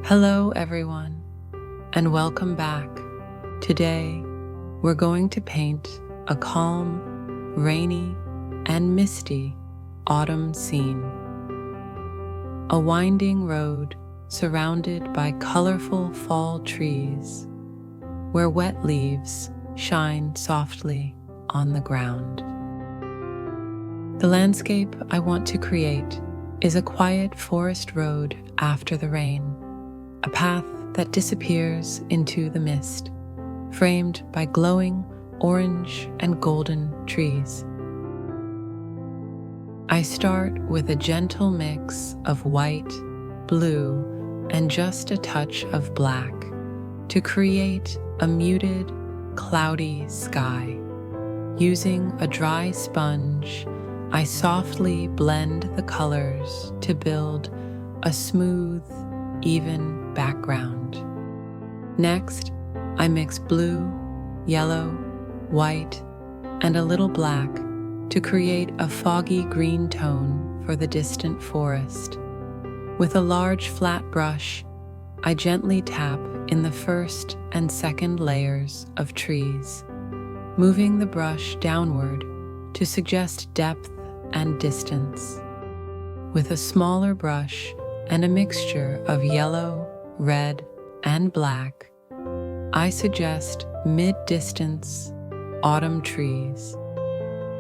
Hello, everyone, and welcome back. Today, we're going to paint a calm, rainy, and misty autumn scene. A winding road surrounded by colorful fall trees, where wet leaves shine softly on the ground. The landscape I want to create is a quiet forest road after the rain, a path that disappears into the mist, framed by glowing orange and golden trees. I start with a gentle mix of white, blue, and just a touch of black to create a muted, cloudy sky. Using a dry sponge, I softly blend the colors to build a smooth, even background. Next, I mix blue, yellow, white, and a little black to create a foggy green tone for the distant forest. With a large flat brush, I gently tap in the first and second layers of trees, moving the brush downward to suggest depth and distance. With a smaller brush and a mixture of yellow, red, and black, I suggest mid-distance autumn trees.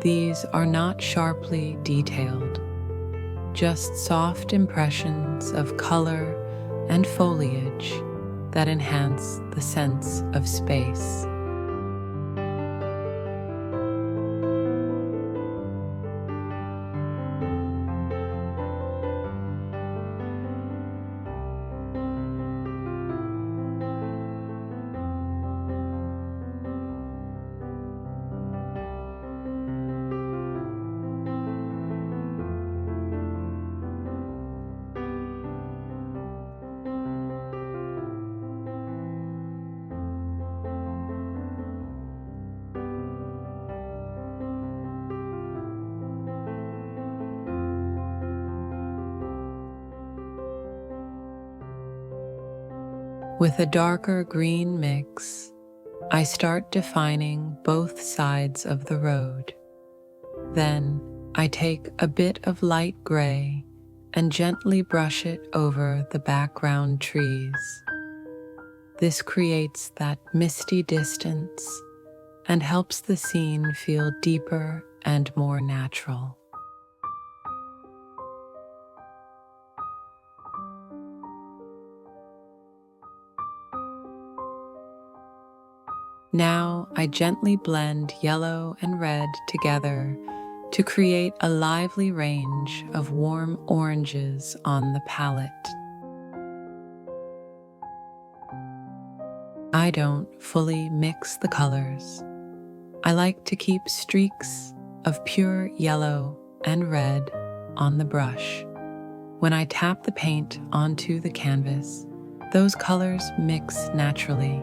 These are not sharply detailed, just soft impressions of color and foliage that enhance the sense of space. With a darker green mix, I start defining both sides of the road. Then I take a bit of light gray and gently brush it over the background trees. This creates that misty distance and helps the scene feel deeper and more natural. Now I gently blend yellow and red together to create a lively range of warm oranges on the palette. I don't fully mix the colors. I like to keep streaks of pure yellow and red on the brush. When I tap the paint onto the canvas, those colors mix naturally,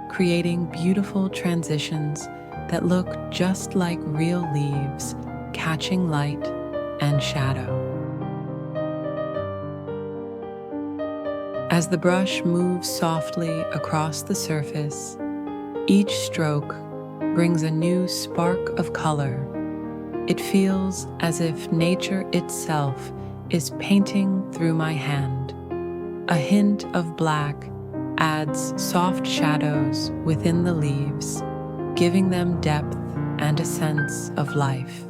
creating beautiful transitions that look just like real leaves catching light and shadow. As the brush moves softly across the surface, each stroke brings a new spark of color. It feels as if nature itself is painting through my hand. A hint of black adds soft shadows within the leaves, giving them depth and a sense of life.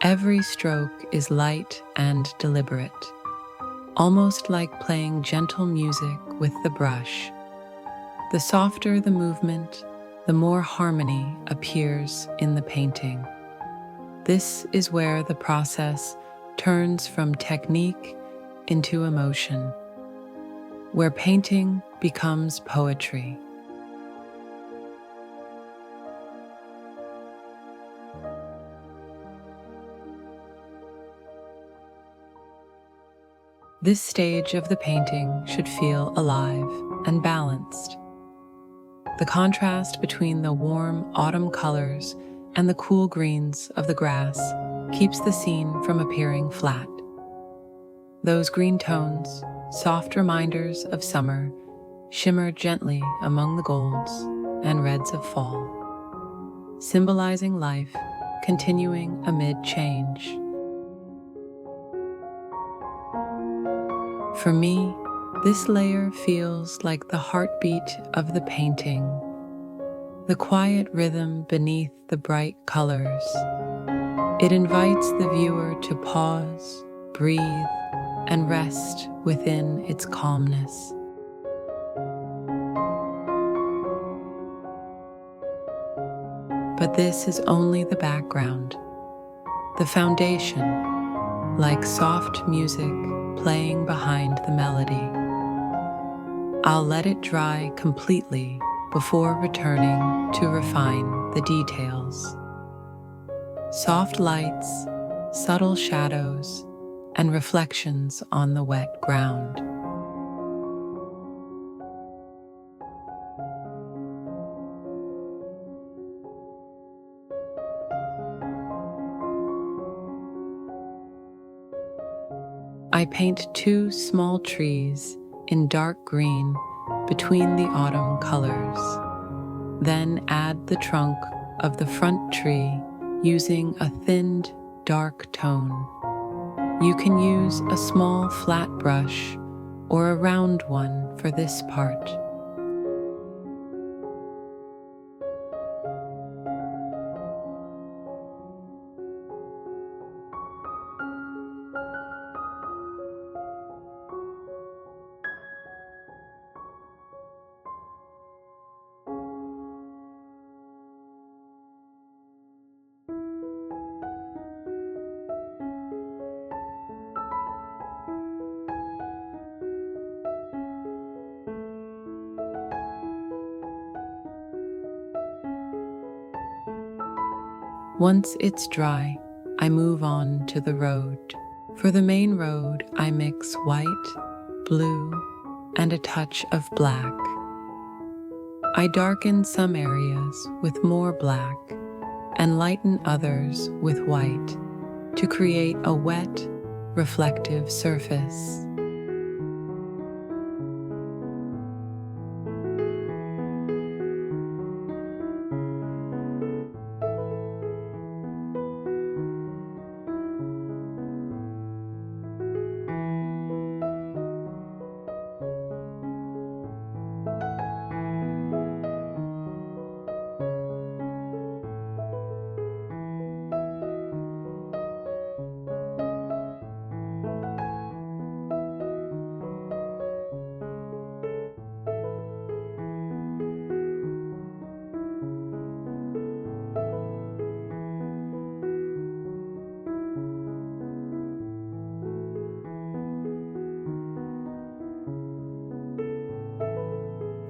Every stroke is light and deliberate, almost like playing gentle music with the brush. The softer the movement, the more harmony appears in the painting. This is where the process turns from technique into emotion, where painting becomes poetry. This stage of the painting should feel alive and balanced. The contrast between the warm autumn colors and the cool greens of the grass keeps the scene from appearing flat. Those green tones, soft reminders of summer, shimmer gently among the golds and reds of fall, symbolizing life continuing amid change. For me, this layer feels like the heartbeat of the painting, the quiet rhythm beneath the bright colors. It invites the viewer to pause, breathe, and rest within its calmness. But this is only the background, the foundation, like soft music playing behind the melody. I'll let it dry completely before returning to refine the details. Soft lights, subtle shadows, and reflections on the wet ground. I paint 2 small trees in dark green between the autumn colors. Then add the trunk of the front tree using a thinned, dark tone. You can use a small flat brush or a round one for this part. Once it's dry, I move on to the road. For the main road, I mix white, blue, and a touch of black. I darken some areas with more black and lighten others with white to create a wet, reflective surface.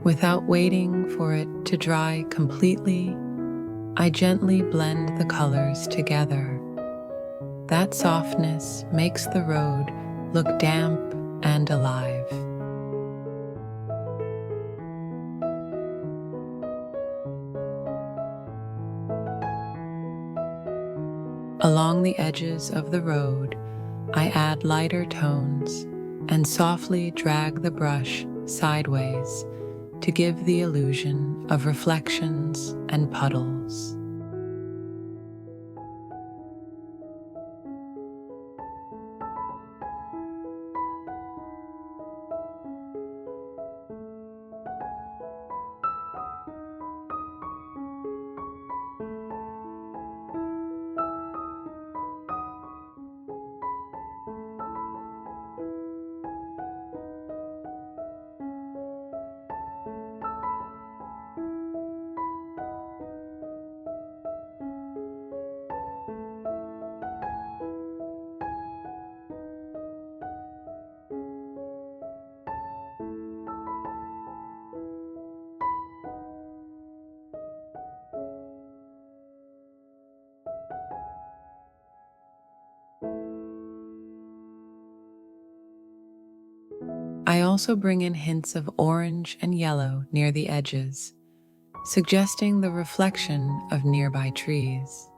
Without waiting for it to dry completely, I gently blend the colors together. That softness makes the road look damp and alive. Along the edges of the road, I add lighter tones and softly drag the brush sideways to give the illusion of reflections and puddles. also bring in hints of orange and yellow near the edges, suggesting the reflection of nearby trees.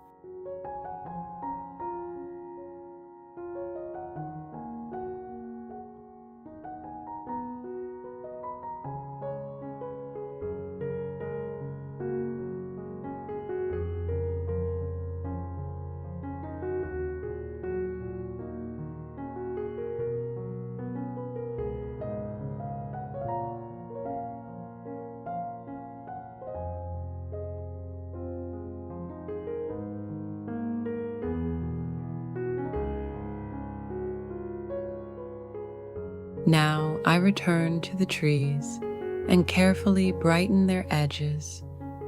Now I return to the trees and carefully brighten their edges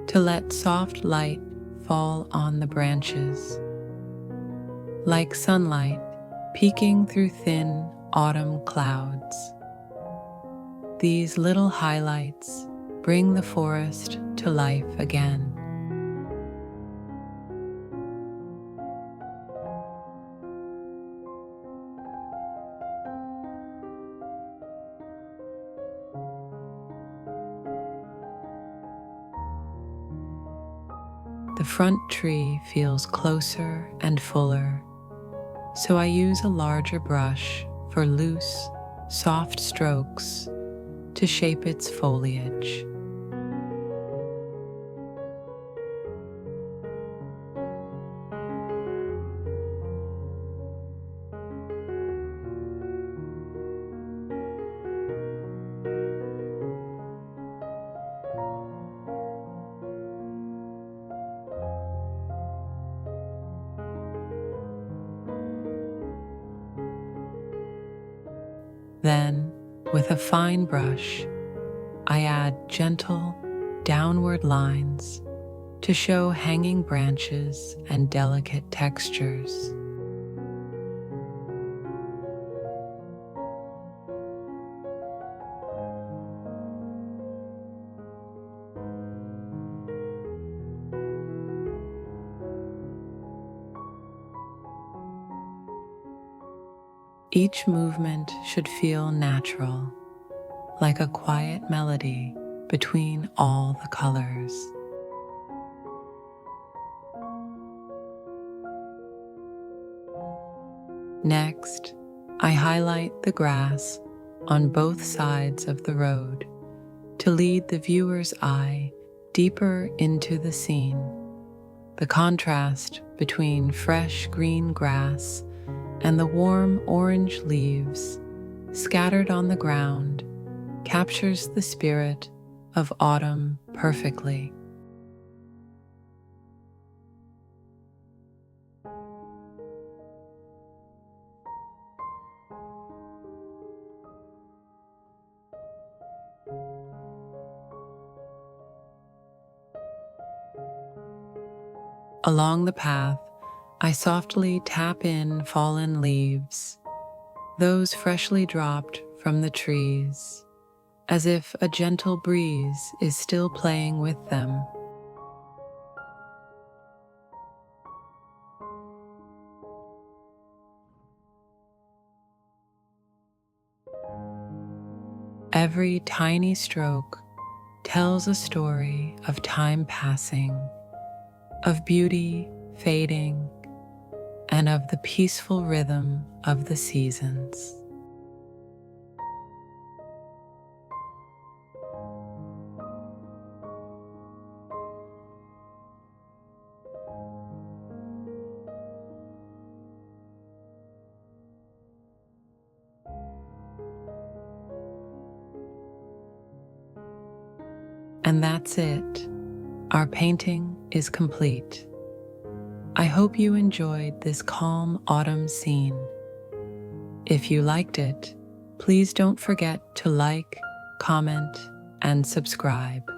to let soft light fall on the branches. Like sunlight peeking through thin autumn clouds. These little highlights bring the forest to life again. The front tree feels closer and fuller, so I use a larger brush for loose, soft strokes to shape its foliage. Then, with a fine brush, I add gentle, downward lines to show hanging branches and delicate textures. Each movement should feel natural, like a quiet melody between all the colors. Next, I highlight the grass on both sides of the road to lead the viewer's eye deeper into the scene. The contrast between fresh green grass and the warm orange leaves scattered on the ground captures the spirit of autumn perfectly. Along the path, I softly tap in fallen leaves, those freshly dropped from the trees, as if a gentle breeze is still playing with them. Every tiny stroke tells a story of time passing, of beauty fading, and of the peaceful rhythm of the seasons. And that's it. Our painting is complete. I hope you enjoyed this calm autumn scene. If you liked it, please don't forget to like, comment, and subscribe.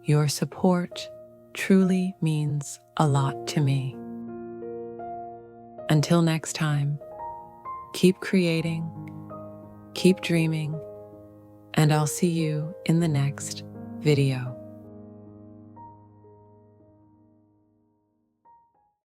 Your support truly means a lot to me. Until next time, keep creating, keep dreaming, and I'll see you in the next video.